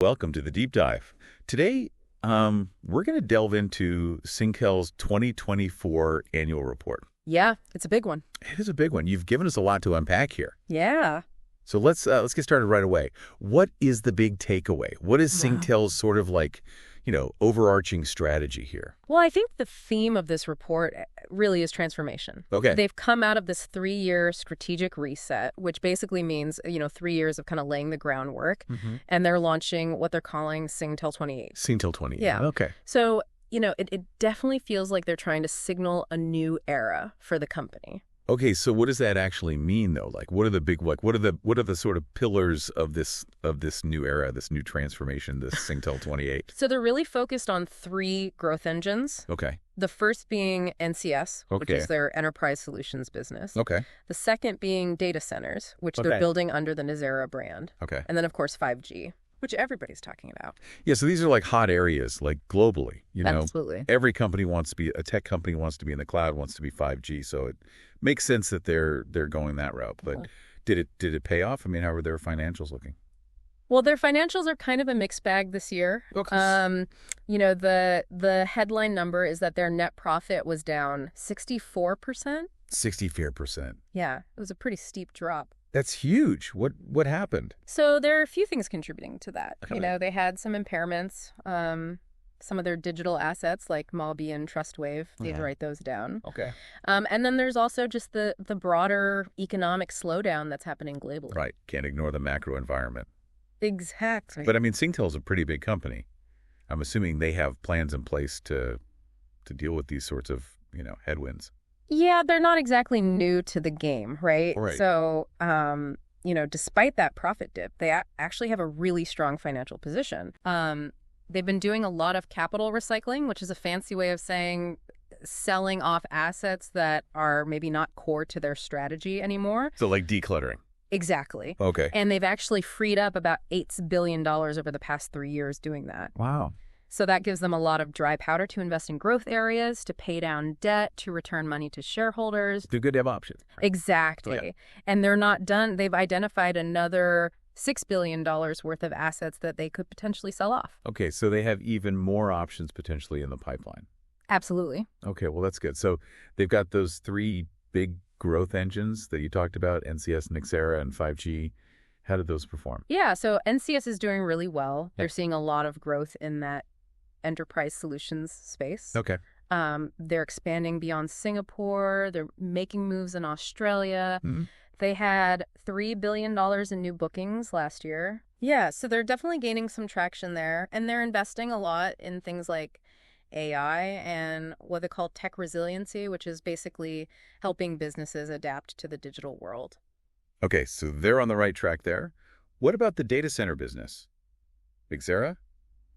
Welcome to the deep dive. Today, we're going to delve into Singtel's 2024 annual report. Yeah, it's a big one. It is a big one. You've given us a lot to unpack here. Yeah. So let's get started right away. What is the big takeaway? What is Singtel's sort of like, overarching strategy here? Well, I think the theme of this report really is transformation. Okay. They've come out of this 3-year strategic reset, which basically means, 3 years of kind of laying the groundwork. And they're launching what they're calling Singtel 28. Singtel 28. Yeah. Okay. So, it definitely feels like they're trying to signal a new era for the company. Okay, so what does that actually mean, though? Like, what are the big, what are the sort of pillars of this new era, this new transformation, this Singtel 28? So they're really focused on 3 growth engines. Okay. The first being NCS, which Okay. is their enterprise solutions business. Okay. The second being data centers, which Okay. they're building under the Nizera brand. Okay. And then, of course, 5G, which everybody's talking about. Yeah, so these are like hot areas, like globally. Absolutely. Every company wants to be, a tech company wants to be in the cloud, wants to be 5G. So it makes sense that they're going that route. But did it pay off? I mean, how are their financials looking? Well, their financials are kind of a mixed bag this year. Okay. The headline number is that their net profit was down 64%. 64%. Yeah, it was a pretty steep drop. That's huge. What happened? So there are a few things contributing to that. Okay. They had some impairments. Some of their digital assets like Malby and TrustWave, they had to write those down. Okay. And then there's also just the broader economic slowdown that's happening globally. Right. Can't ignore the macro environment. Exactly. But I mean, Singtel's a pretty big company. I'm assuming they have plans in place to deal with these sorts of, headwinds. Yeah, they're not exactly new to the game, right? Right. So, despite that profit dip, they actually have a really strong financial position. They've been doing a lot of capital recycling, which is a fancy way of saying selling off assets that are maybe not core to their strategy anymore. So like decluttering. Exactly. Okay. And they've actually freed up about $8 billion over the past 3 years doing that. Wow. So that gives them a lot of dry powder to invest in growth areas, to pay down debt, to return money to shareholders. They're good to have options. Exactly. Yeah. And they're not done. They've identified another $6 billion worth of assets that they could potentially sell off. Okay, so they have even more options potentially in the pipeline. Absolutely. Okay, well, that's good. So they've got those 3 big growth engines that you talked about, NCS, Nexera, and 5G. How did those perform? Yeah, so NCS is doing really well. They're Yep. seeing a lot of growth in that enterprise solutions space. Okay. They're expanding beyond Singapore. They're making moves in Australia. Mhm. They had $3 billion in new bookings last year. Yeah, so they're definitely gaining some traction there. And they're investing a lot in things like AI and what they call tech resiliency, which is basically helping businesses adapt to the digital world. Okay, so they're on the right track there. What about the data center business? Big Sarah?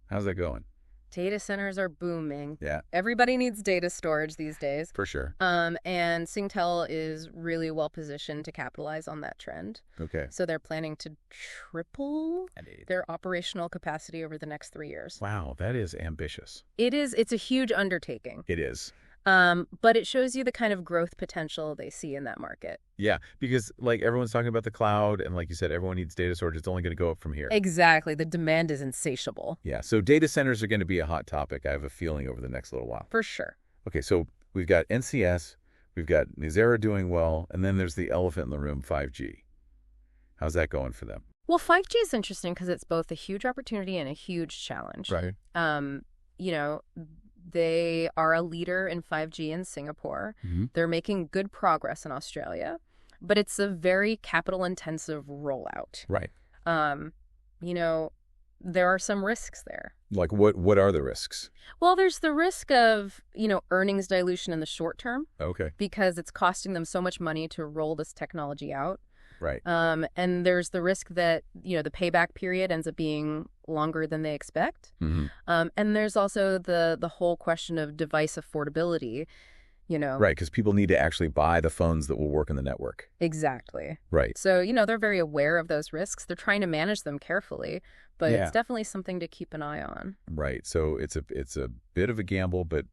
How's that going? Data centers are booming. Yeah, Everybody needs data storage these days. for sure. And Singtel is really well positioned to capitalize on that trend. Okay. So they're planning to triple their operational capacity over the next 3 years. Wow, that is ambitious. It's a huge undertaking. It is. But it shows you the kind of growth potential they see in that market. Yeah, because like everyone's talking about the cloud, and like you said, everyone needs data storage. It's only going to go up from here. Exactly. The demand is insatiable. Yeah, so data centers are going to be a hot topic, I have a feeling, over the next little while. For sure. Okay, so we've got NCS, we've got Nizera doing well, and then there's the elephant in the room, 5G. How's that going for them? Well, 5G is interesting because it's both a huge opportunity and a huge challenge. Right. They are a leader in 5G in Singapore. Mhm. They're making good progress in Australia, but it's a very capital-intensive rollout. Right. There are some risks there. Like what are the risks? Well, there's the risk of, earnings dilution in the short term Okay. because it's costing them so much money to roll this technology out. Right. And there's the risk that, the payback period ends up being longer than they expect. Mm-hmm. And there's also the whole question of device affordability, Right, because people need to actually buy the phones that will work in the network. Exactly. Right. So, they're very aware of those risks. They're trying to manage them carefully, but Yeah. it's definitely something to keep an eye on. Right. So it's a bit of a gamble, but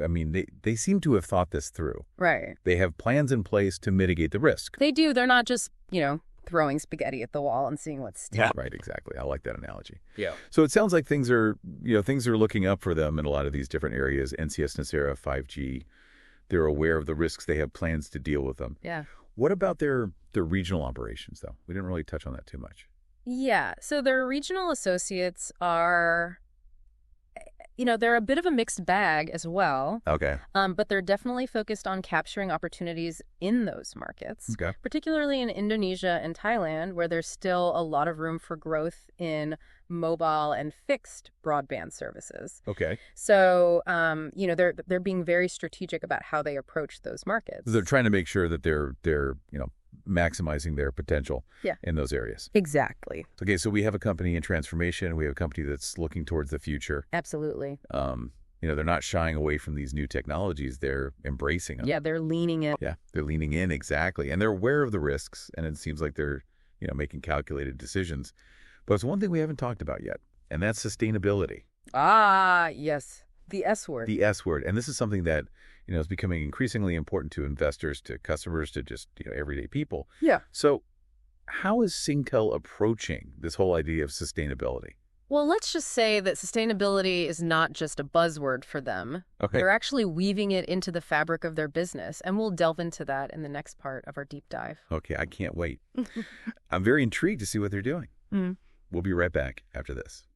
I mean, they seem to have thought this through. Right. They have plans in place to mitigate the risk. They do. They're not just, throwing spaghetti at the wall and seeing what sticks. Yeah. Right, exactly. I like that analogy. Yeah. So it sounds like things are looking up for them in a lot of these different areas. NCS Nicera, 5G, they're aware of the risks. They have plans to deal with them. Yeah. What about their regional operations, though? We didn't really touch on that too much. Yeah. So their regional associates are, they're a bit of a mixed bag as well. Okay. But they're definitely focused on capturing opportunities in those markets, Okay. particularly in Indonesia and Thailand, where there's still a lot of room for growth in mobile and fixed broadband services. Okay. So, they're being very strategic about how they approach those markets. They're trying to make sure that they're maximizing their potential in those areas. Exactly. Okay, so we have a company in transformation. We have a company that's looking towards the future. Absolutely. They're not shying away from these new technologies. They're embracing them. Yeah, they're leaning in. Yeah, they're leaning in, exactly. And they're aware of the risks, and it seems like they're, making calculated decisions. But it's one thing we haven't talked about yet, and that's sustainability. Ah, yes. The S word. The S word. And this is something that, is becoming increasingly important to investors, to customers, to just, everyday people. Yeah. So how is Singtel approaching this whole idea of sustainability? Well, let's just say that sustainability is not just a buzzword for them. Okay. They're actually weaving it into the fabric of their business, and we'll delve into that in the next part of our deep dive. Okay, I can't wait. I'm very intrigued to see what they're doing. Mm. We'll be right back after this.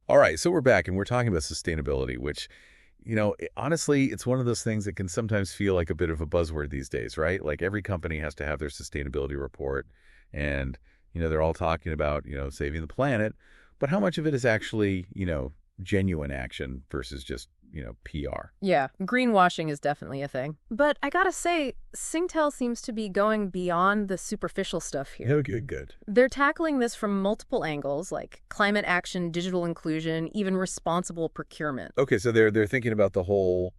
All right, so we're back, and we're talking about sustainability, which, honestly, it's one of those things that can sometimes feel like a bit of a buzzword these days, right? Like every company has to have their sustainability report, and, they're all talking about, saving the planet, but how much of it is actually, genuine action versus just, PR? Yeah, greenwashing is definitely a thing. But I gotta say, Singtel seems to be going beyond the superficial stuff here. Okay, good. They're tackling this from multiple angles, like climate action, digital inclusion, even responsible procurement. Okay, so they're thinking about the whole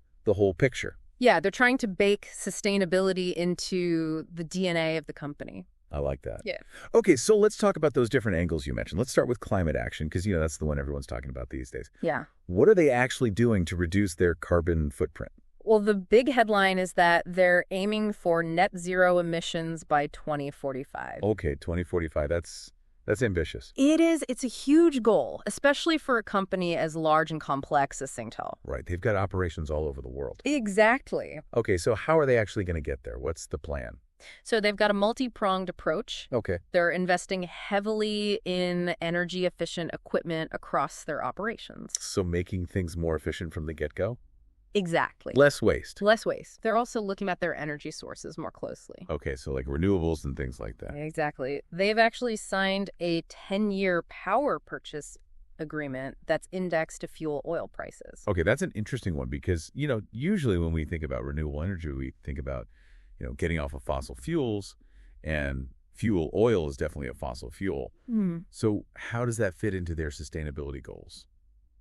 picture. Yeah, they're trying to bake sustainability into the DNA of the company. I like that. Yeah. Okay, so let's talk about those different angles you mentioned. Let's start with climate action, because, that's the one everyone's talking about these days. Yeah. What are they actually doing to reduce their carbon footprint? Well, the big headline is that they're aiming for net zero emissions by 2045. Okay, 2045. That's ambitious. It is. It's a huge goal, especially for a company as large and complex as Singtel. Right. They've got operations all over the world. Exactly. Okay, so how are they actually going to get there? What's the plan? So they've got a multi-pronged approach. Okay. They're investing heavily in energy-efficient equipment across their operations. So making things more efficient from the get-go? Exactly. Less waste. Less waste. They're also looking at their energy sources more closely. Okay, so like renewables and things like that. Exactly. They've actually signed a 10-year power purchase agreement that's indexed to fuel oil prices. Okay, that's an interesting one because, usually when we think about renewable energy, we think about, getting off of fossil fuels, and fuel oil is definitely a fossil fuel. So how does that fit into their sustainability goals?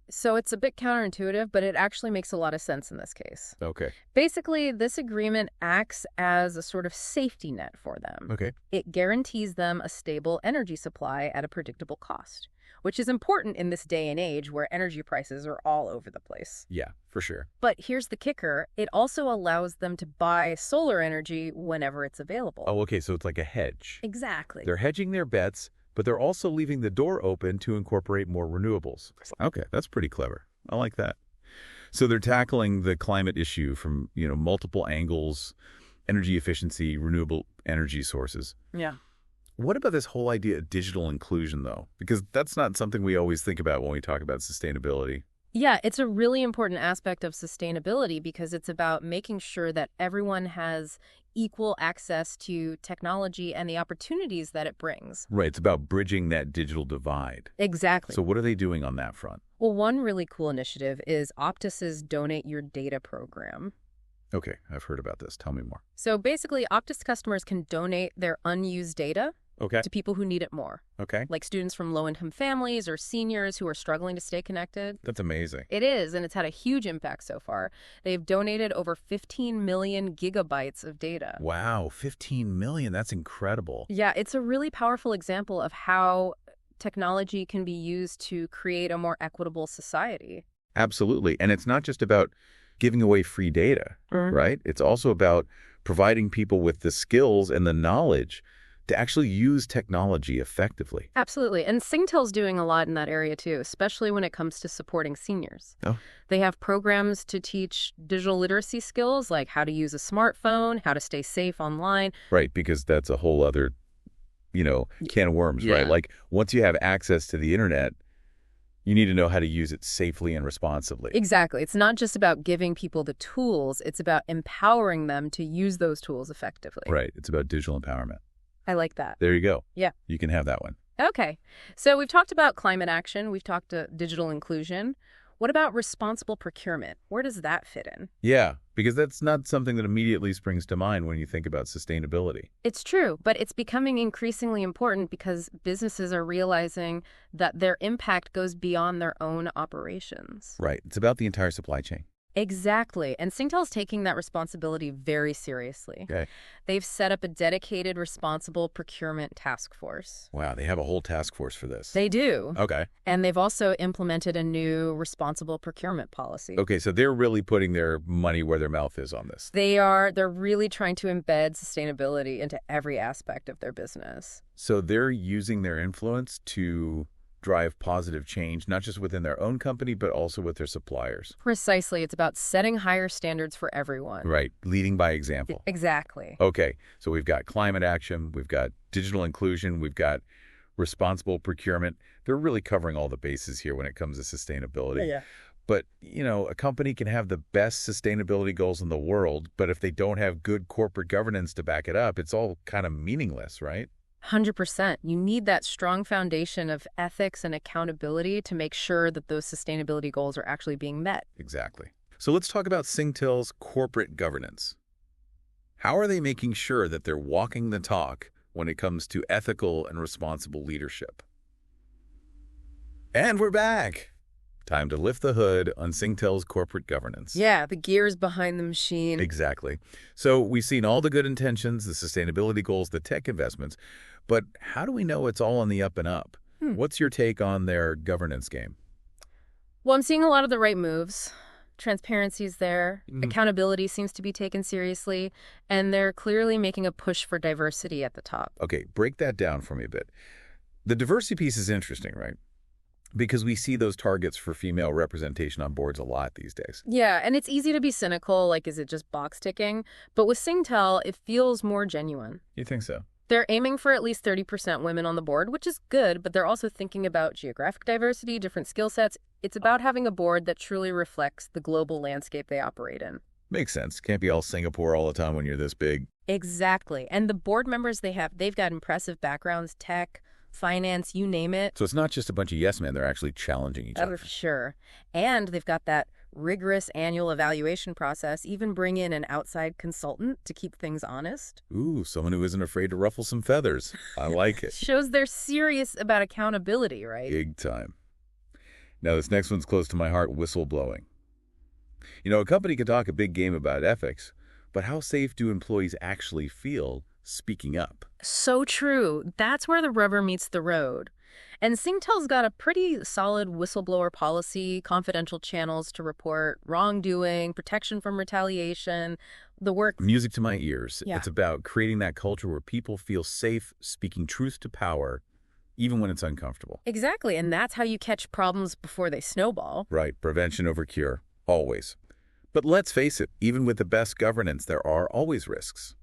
So it's a bit counterintuitive, but it actually makes a lot of sense in this case. Okay. Basically, this agreement acts as a sort of safety net for them. Okay. It guarantees them a stable energy supply at a predictable cost, which is important in this day and age where energy prices are all over the place. Yeah, for sure. But here's the kicker. It also allows them to buy solar energy whenever it's available. Oh, okay, so it's like a hedge. Exactly. They're hedging their bets, but they're also leaving the door open to incorporate more renewables. Okay, that's pretty clever. I like that. So they're tackling the climate issue from, multiple angles, energy efficiency, renewable energy sources. Yeah. What about this whole idea of digital inclusion, though? Because that's not something we always think about when we talk about sustainability. Yeah, it's a really important aspect of sustainability because it's about making sure that everyone has equal access to technology and the opportunities that it brings. Right, it's about bridging that digital divide. Exactly. So what are they doing on that front? Well, one really cool initiative is Optus's Donate Your Data program. Okay, I've heard about this. Tell me more. So basically, Optus customers can donate their unused data to people who need it more. Okay. Like students from low-income families or seniors who are struggling to stay connected. That's amazing. It is, and it's had a huge impact so far. They've donated over 15 million gigabytes of data. Wow, 15 million. That's incredible. Yeah, it's a really powerful example of how technology can be used to create a more equitable society. Absolutely. And it's not just about giving away free data, right? It's also about providing people with the skills and the knowledge to actually use technology effectively. Absolutely. And Singtel's doing a lot in that area too, especially when it comes to supporting seniors. Oh, They have programs to teach digital literacy skills like how to use a smartphone, how to stay safe online. right, because that's a whole other, can of worms, right? Yeah. Like once you have access to the internet, you need to know how to use it safely and responsibly. Exactly. It's not just about giving people the tools, it's about empowering them to use those tools effectively. Right. It's about digital empowerment. I like that. There you go. Yeah. You can have that one. Okay. So we've talked about climate action. We've talked digital inclusion. What about responsible procurement? Where does that fit in? Yeah, because that's not something that immediately springs to mind when you think about sustainability. It's true, but it's becoming increasingly important because businesses are realizing that their impact goes beyond their own operations. Right. It's about the entire supply chain. Exactly. And Singtel's taking that responsibility very seriously. Okay. They've set up a dedicated responsible procurement task force. Wow, they have a whole task force for this. They do. Okay. And they've also implemented a new responsible procurement policy. Okay, so they're really putting their money where their mouth is on this. They're really trying to embed sustainability into every aspect of their business. So they're using their influence to drive positive change, not just within their own company, but also with their suppliers. Precisely. It's about setting higher standards for everyone. Right. Leading by example. Exactly. Okay. So we've got climate action, we've got digital inclusion, we've got responsible procurement. They're really covering all the bases here when it comes to sustainability. Yeah. But, a company can have the best sustainability goals in the world, but if they don't have good corporate governance to back it up, it's all kind of meaningless, right? 100%. You need that strong foundation of ethics and accountability to make sure that those sustainability goals are actually being met. Exactly. So let's talk about Singtel's corporate governance. How are they making sure that they're walking the talk when it comes to ethical and responsible leadership? And we're back. Time to lift the hood on Singtel's corporate governance. Yeah, the gears behind the machine. Exactly. So we've seen all the good intentions, the sustainability goals, the tech investments, but how do we know it's all on the up and up? What's your take on their governance game? Well, I'm seeing a lot of the right moves. Transparency's there. Accountability seems to be taken seriously. And they're clearly making a push for diversity at the top. Okay, break that down for me a bit. The diversity piece is interesting, right? Because we see those targets for female representation on boards a lot these days. Yeah, and it's easy to be cynical, like, is it just box ticking? But with Singtel, it feels more genuine. You think so? They're aiming for at least 30% women on the board, which is good, but they're also thinking about geographic diversity, different skill sets. It's about having a board that truly reflects the global landscape they operate in. Makes sense. Can't be all Singapore all the time when you're this big. Exactly. And the board members they've got impressive backgrounds, tech, finance, you name it. So it's not just a bunch of yes men, they're actually challenging each other. Sure. And they've got that rigorous annual evaluation process, even bring in an outside consultant to keep things honest. Ooh, someone who isn't afraid to ruffle some feathers. I like it. Shows they're serious about accountability, right? Big time. Now, this next one's close to my heart, whistleblowing. A company can talk a big game about ethics, but how safe do employees actually feel speaking up? So true. That's where the rubber meets the road. And Singtel's got a pretty solid whistleblower policy, confidential channels to report wrongdoing, protection from retaliation, the work. Music to my ears. Yeah. It's about creating that culture where people feel safe speaking truth to power, even when it's uncomfortable. Exactly. And that's how you catch problems before they snowball. Right. Prevention over cure. Always. But let's face it, even with the best governance, there are always risks.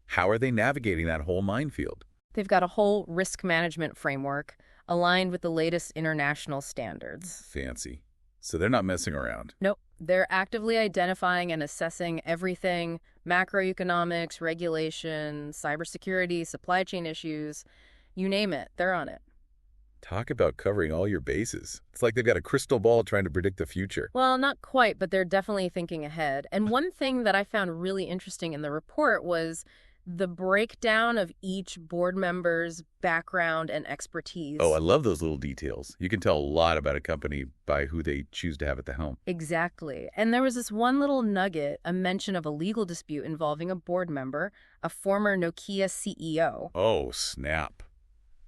How are they navigating that whole minefield? They've got a whole risk management framework aligned with the latest international standards. Fancy. So they're not messing around. Nope. They're actively identifying and assessing everything: macroeconomics, regulation, cybersecurity, supply chain issues. You name it, they're on it. Talk about covering all your bases. It's like they've got a crystal ball trying to predict the future. Well, not quite, but they're definitely thinking ahead. And one thing that I found really interesting in the report was the breakdown of each board member's background and expertise. Oh, I love those little details. You can tell a lot about a company by who they choose to have at the helm. Exactly. And there was this one little nugget, a mention of a legal dispute involving a board member, a former Nokia CEO. Oh, snap.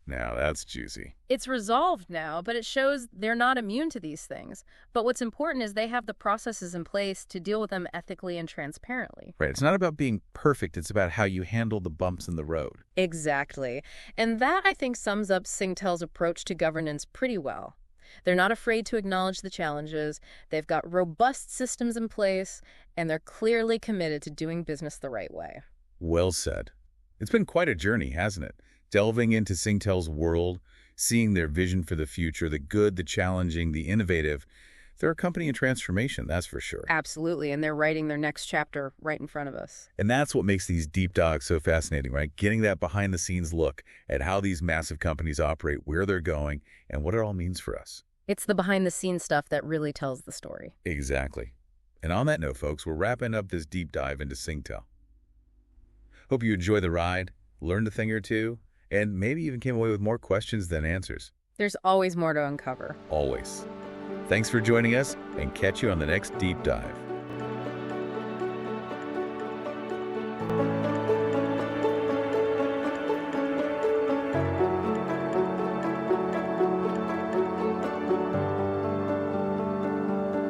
Now that's juicy. It's resolved now, but it shows they're not immune to these things. But what's important is they have the processes in place to deal with them ethically and transparently. Right. It's not about being perfect. It's about how you handle the bumps in the road. Exactly. And that, I think, sums up Singtel's approach to governance pretty well. They're not afraid to acknowledge the challenges, they've got robust systems in place, and they're clearly committed to doing business the right way. Well said. It's been quite a journey, hasn't it? Delving into Singtel's world, seeing their vision for the future, the good, the challenging, the innovative. They're a company in transformation, that's for sure. Absolutely, and they're writing their next chapter right in front of us. And that's what makes these deep dives so fascinating, right? Getting that behind-the-scenes look at how these massive companies operate, where they're going, and what it all means for us. It's the behind-the-scenes stuff that really tells the story. Exactly. And on that note, folks, we're wrapping up this deep dive into Singtel. Hope you enjoy the ride, learned a thing or two, and maybe even came away with more questions than answers. There's always more to uncover. Always. Thanks for joining us, and catch you on the next deep dive.